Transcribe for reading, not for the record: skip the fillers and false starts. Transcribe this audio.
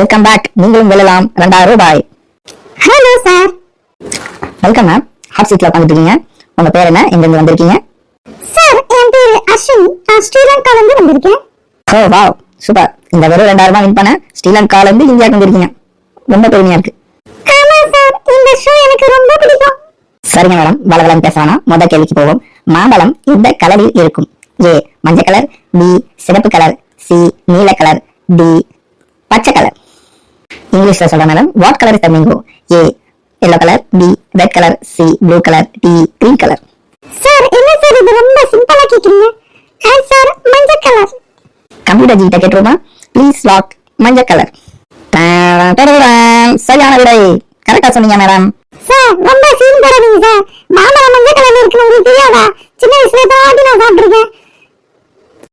Welcome back. நீங்களும் வெல்லலாம் 2000 ரூபாய். Hello sir. Welcome ma'am. Hot சீட்ல உட்காந்துட்டு இருக்கீங்க. உங்க பேர் என்ன? எங்க இருந்து வந்திருக்கீங்க? சார், என் பேரு அஸ்வினி. நான் ஸ்ரீலங்கால இருந்து வந்திருக்கேன். ஓ வாவ், சூப்பர். இந்த வெறும் 2000 ரூபாய் வின் பண்ண ஸ்ரீலங்கால இருந்து இந்தியாவுக்கு வந்திருக்கீங்க. ரொம்ப பெருமையா இருக்கு. ஆமா சார், இந்த ஷோ எனக்கு ரொம்ப பிடிக்கும். சரிங்க மேடம், வளவளம் பேசலாம். முதல் கேள்விக்கு போவோம். மாம்பழம் இந்த கலரில் இருக்கும்? ஏ மஞ்சள் கலர், பி சிவப்பு கலர், சி நீல கலர், டி பச்சை கலர். இங்கிலீஷ்ல சொல்றேன் madam. What colour is the mango? A yellow colour, B red colour, C blue colour, D green colour. Sir, என்ன சார் இது ரொம்ப சிம்பிளா கேக்குறீங்க? ஆன்சர் மஞ்சள் கலர். கம்ப்யூட்டர் ஜிட்ட கேட்டுருமா? ப்ளீஸ் லாக் மஞ்சள் கலர். சரியான விடை. கரெக்டா சொன்னீங்க மேடம். சார், ரொம்ப சீன் போடாதீங்க சார். மாம்பழம் மஞ்சள் கலர்ல இருக்குன்னு உங்களுக்கு தெரியாதா? சின்ன வயசுல தான் நான் சாப்பிட்டுருக்கேன்.